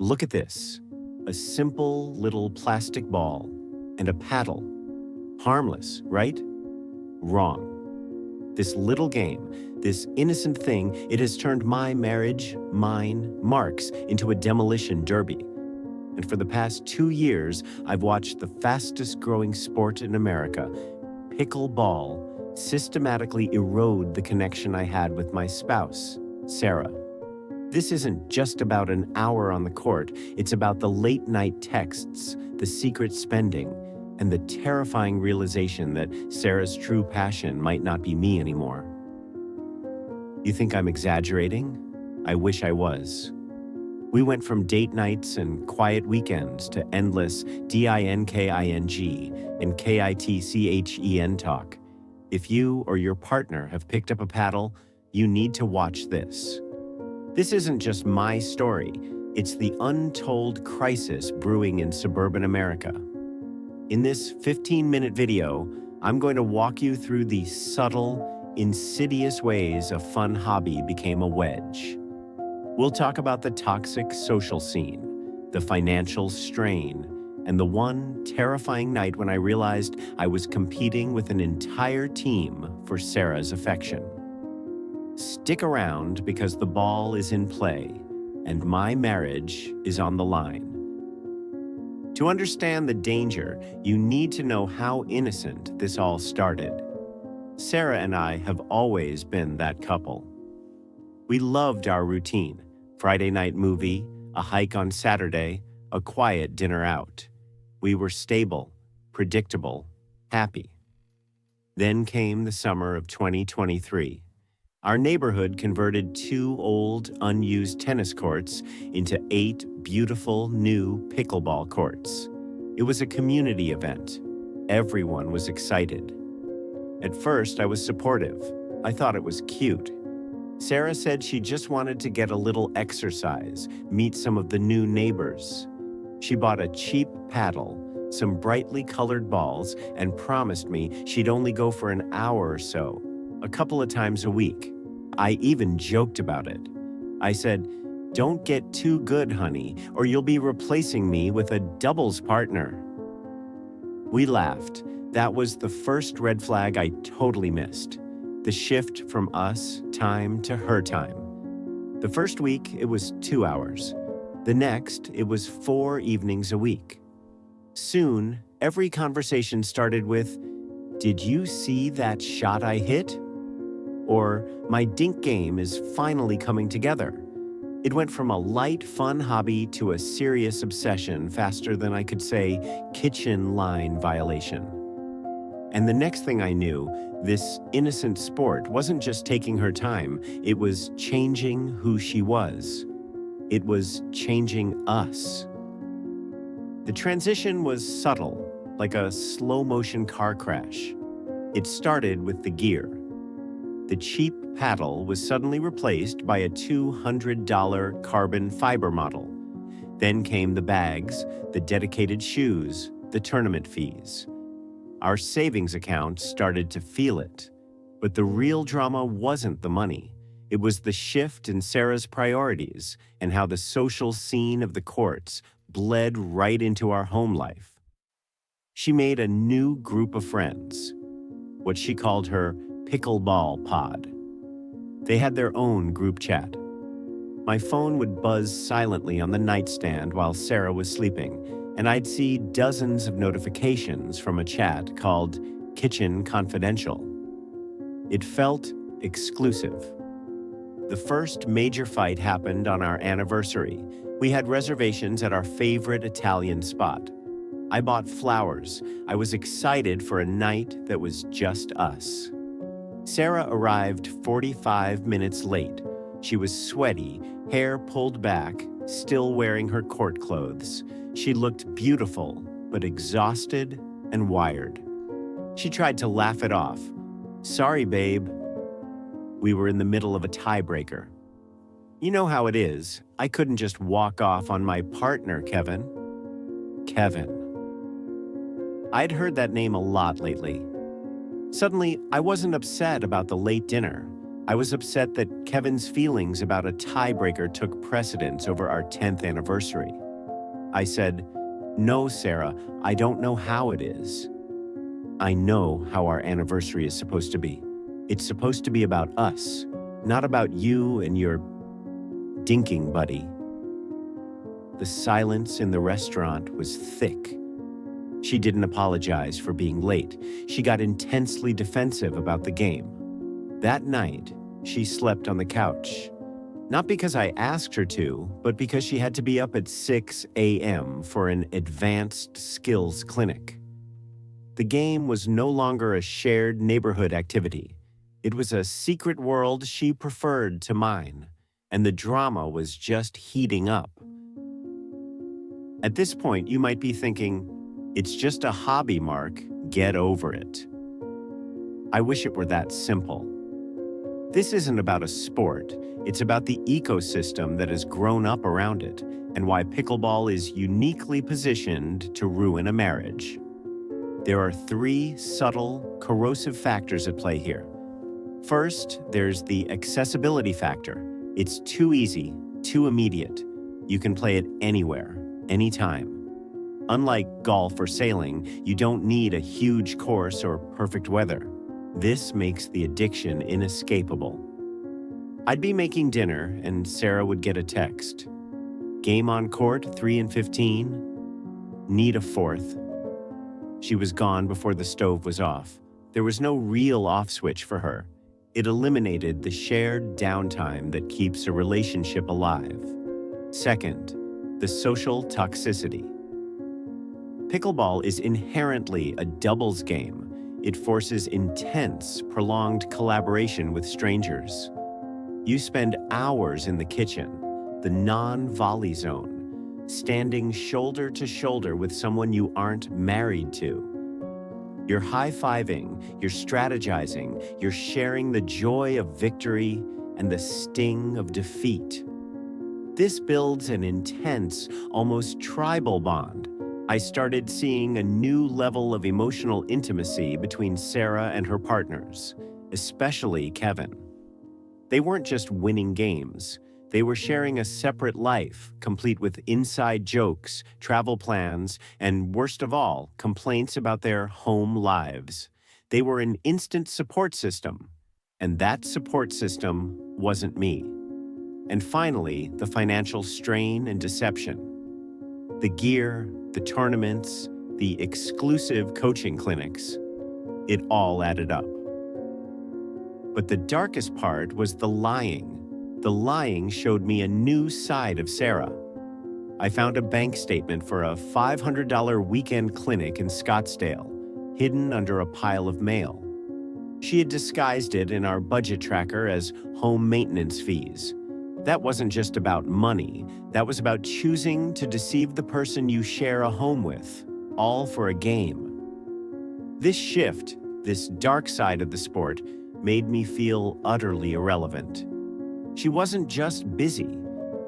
Look at this. A simple little plastic ball and a paddle. Harmless, right? Wrong. This little game, this innocent thing, it has turned my marriage, mine, Mark's, into a demolition derby. And for the past 2 years, I've watched the fastest growing sport in America, pickleball, systematically erode the connection I had with my spouse, Sarah. This isn't just about an hour on the court, it's about the late night texts, the secret spending, and the terrifying realization that Sarah's true passion might not be me anymore. You think I'm exaggerating? I wish I was. We went from date nights and quiet weekends to endless DINKING and KITCHEN talk. If you or your partner have picked up a paddle, you need to watch this. This isn't just my story, it's the untold crisis brewing in suburban America. In this 15-minute video, I'm going to walk you through the subtle, insidious ways a fun hobby became a wedge. We'll talk about the toxic social scene, the financial strain, and the one terrifying night when I realized I was competing with an entire team for Sarah's affection. Stick around because the ball is in play and my marriage is on the line. To understand the danger, you need to know how innocent this all started. Sarah and I have always been that couple. We loved our routine: Friday night movie, a hike on Saturday, a quiet dinner out. We were stable, predictable, happy. Then came the summer of 2023. Our neighborhood converted 2 old, unused tennis courts into 8 beautiful, new pickleball courts. It was a community event. Everyone was excited. At first, I was supportive. I thought it was cute. Sarah said she just wanted to get a little exercise, meet some of the new neighbors. She bought a cheap paddle, some brightly colored balls, and promised me she'd only go for an hour or so, a couple of times a week. I even joked about it. I said, "Don't get too good, honey, or you'll be replacing me with a doubles partner." We laughed. That was the first red flag I totally missed. The shift from us time to her time. The first week, it was 2 hours. The next, it was 4 evenings a week. Soon, every conversation started with, "Did you see that shot I hit?" Or, "My dink game is finally coming together." It went from a light, fun hobby to a serious obsession faster than I could say kitchen line violation. And the next thing I knew, this innocent sport wasn't just taking her time, it was changing who she was. It was changing us. The transition was subtle, like a slow-motion car crash. It started with the gear. The cheap paddle was suddenly replaced by a $200 carbon fiber model. Then came the bags, the dedicated shoes, the tournament fees. Our savings account started to feel it. But the real drama wasn't the money. It was the shift in Sarah's priorities and how the social scene of the courts bled right into our home life. She made a new group of friends, what she called her Pickleball pod. They had their own group chat. My phone would buzz silently on the nightstand while Sarah was sleeping, and I'd see dozens of notifications from a chat called Kitchen Confidential. It felt exclusive. The first major fight happened on our anniversary. We had reservations at our favorite Italian spot. I bought flowers. I was excited for a night that was just us. Sarah arrived 45 minutes late. She was sweaty, hair pulled back, still wearing her court clothes. She looked beautiful, but exhausted and wired. She tried to laugh it off. "Sorry, babe." We were in the middle of a tiebreaker. You know how it is. I couldn't just walk off on my partner, Kevin. Kevin. I'd heard that name a lot lately. Suddenly, I wasn't upset about the late dinner. I was upset that Kevin's feelings about a tiebreaker took precedence over our 10th anniversary. I said, "No, Sarah, I don't know how it is. I know how our anniversary is supposed to be. It's supposed to be about us, not about you and your dinking buddy." The silence in the restaurant was thick. She didn't apologize for being late. She got intensely defensive about the game. That night, she slept on the couch. Not because I asked her to, but because she had to be up at 6 a.m. for an advanced skills clinic. The game was no longer a shared neighborhood activity. It was a secret world she preferred to mine, and the drama was just heating up. At this point, you might be thinking, "It's just a hobby, Mark. Get over it." I wish it were that simple. This isn't about a sport. It's about the ecosystem that has grown up around it and why pickleball is uniquely positioned to ruin a marriage. There are three subtle, corrosive factors at play here. First, there's the accessibility factor. It's too easy, too immediate. You can play it anywhere, anytime. Unlike golf or sailing, you don't need a huge course or perfect weather. This makes the addiction inescapable. I'd be making dinner and Sarah would get a text. "Game on court, 3 and 15. Need a fourth." She was gone before the stove was off. There was no real off switch for her. It eliminated the shared downtime that keeps a relationship alive. Second, the social toxicity. Pickleball is inherently a doubles game. It forces intense, prolonged collaboration with strangers. You spend hours in the kitchen, the non-volley zone, standing shoulder to shoulder with someone you aren't married to. You're high-fiving, you're strategizing, you're sharing the joy of victory and the sting of defeat. This builds an intense, almost tribal bond. I started seeing a new level of emotional intimacy between Sarah and her partners, especially Kevin. They weren't just winning games. They were sharing a separate life, complete with inside jokes, travel plans, and worst of all, complaints about their home lives. They were an instant support system, and that support system wasn't me. And finally, the financial strain and deception. The gear, the tournaments, the exclusive coaching clinics, it all added up. But the darkest part was the lying. The lying showed me a new side of Sarah. I found a bank statement for a $500 weekend clinic in Scottsdale, hidden under a pile of mail. She had disguised it in our budget tracker as home maintenance fees. That wasn't just about money. That was about choosing to deceive the person you share a home with, all for a game. This shift, this dark side of the sport, made me feel utterly irrelevant. She wasn't just busy.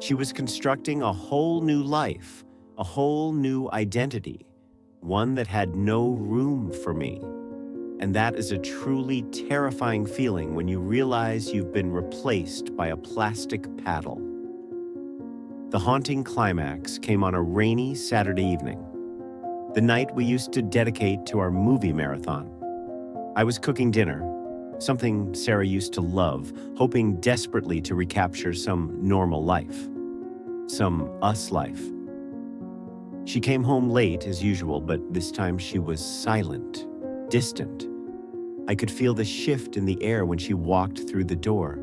She was constructing a whole new life, a whole new identity, one that had no room for me. And that is a truly terrifying feeling when you realize you've been replaced by a plastic paddle. The haunting climax came on a rainy Saturday evening, the night we used to dedicate to our movie marathon. I was cooking dinner, something Sarah used to love, hoping desperately to recapture some normal life, some us life. She came home late as usual, but this time she was silent, distant. I could feel the shift in the air when she walked through the door.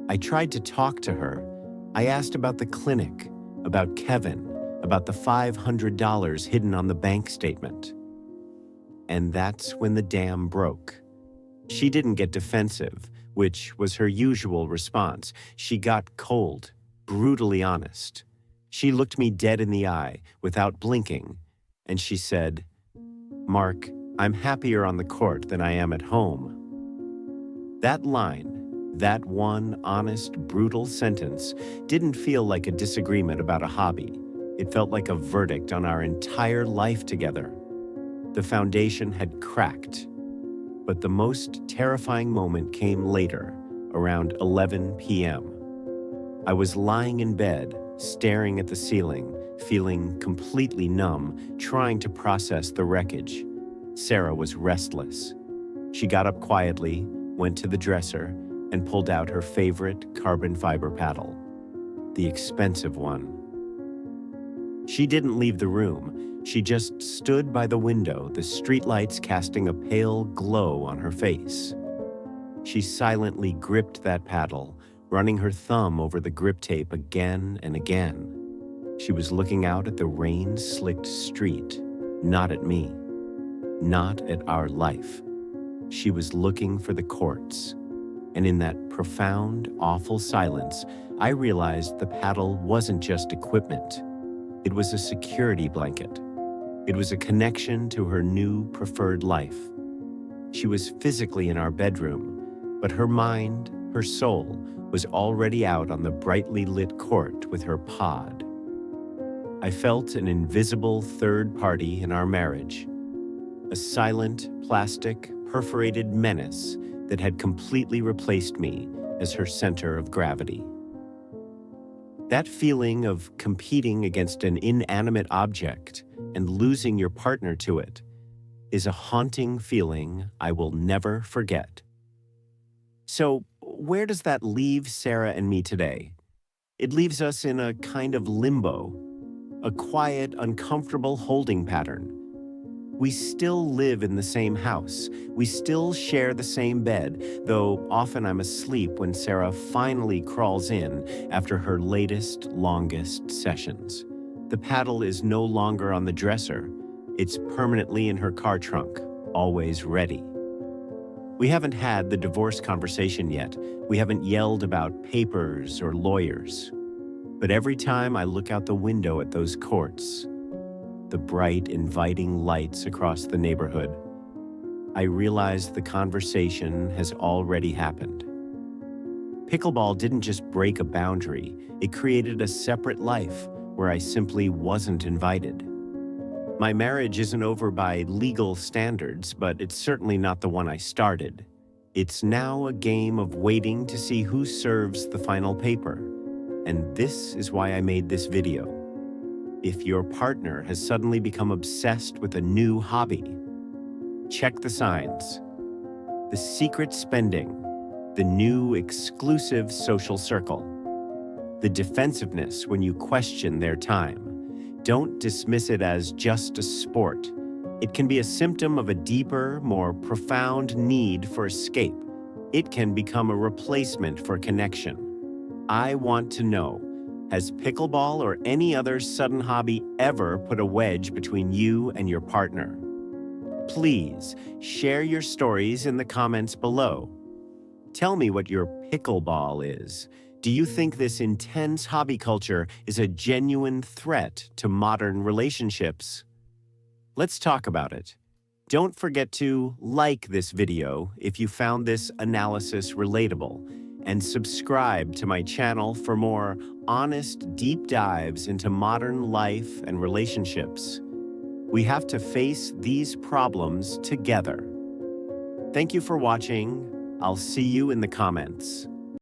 I tried to talk to her. I asked about the clinic, about Kevin, about the $500 hidden on the bank statement. And that's when the dam broke. She didn't get defensive, which was her usual response. She got cold, brutally honest. She looked me dead in the eye without blinking, and she said, "Mark, I'm happier on the court than I am at home." That line, that one honest, brutal sentence, didn't feel like a disagreement about a hobby. It felt like a verdict on our entire life together. The foundation had cracked. But the most terrifying moment came later, around 11 p.m. I was lying in bed, staring at the ceiling, feeling completely numb, trying to process the wreckage. Sarah was restless. She got up quietly, went to the dresser, and pulled out her favorite carbon fiber paddle, the expensive one. She didn't leave the room. She just stood by the window, the streetlights casting a pale glow on her face. She silently gripped that paddle, running her thumb over the grip tape again and again. She was looking out at the rain-slicked street, not at me, not at our life. She was looking for the courts. And in that profound, awful silence, I realized the paddle wasn't just equipment. It was a security blanket. It was a connection to her new preferred life. She was physically in our bedroom, but her mind, her soul, was already out on the brightly lit court with her pod. I felt an invisible third party in our marriage, a silent, plastic, perforated menace that had completely replaced me as her center of gravity. That feeling of competing against an inanimate object and losing your partner to it is a haunting feeling I will never forget. So, where does that leave Sarah and me today? It leaves us in a kind of limbo, a quiet, uncomfortable holding pattern. We still live in the same house. We still share the same bed, though often I'm asleep when Sarah finally crawls in after her latest, longest sessions. The paddle is no longer on the dresser. It's permanently in her car trunk, always ready. We haven't had the divorce conversation yet. We haven't yelled about papers or lawyers. But every time I look out the window at those courts, the bright, inviting lights across the neighborhood, I realize the conversation has already happened. Pickleball didn't just break a boundary, it created a separate life where I simply wasn't invited. My marriage isn't over by legal standards, but it's certainly not the one I started. It's now a game of waiting to see who serves the final paper. And this is why I made this video. If your partner has suddenly become obsessed with a new hobby, check the signs. The secret spending, the new exclusive social circle, the defensiveness when you question their time. Don't dismiss it as just a sport. It can be a symptom of a deeper, more profound need for escape. It can become a replacement for connection. I want to know, has pickleball or any other sudden hobby ever put a wedge between you and your partner? Please share your stories in the comments below. Tell me what your pickleball is. Do you think this intense hobby culture is a genuine threat to modern relationships? Let's talk about it. Don't forget to like this video if you found this analysis relatable, and subscribe to my channel for more honest, deep dives into modern life and relationships. We have to face these problems together. Thank you for watching. I'll see you in the comments.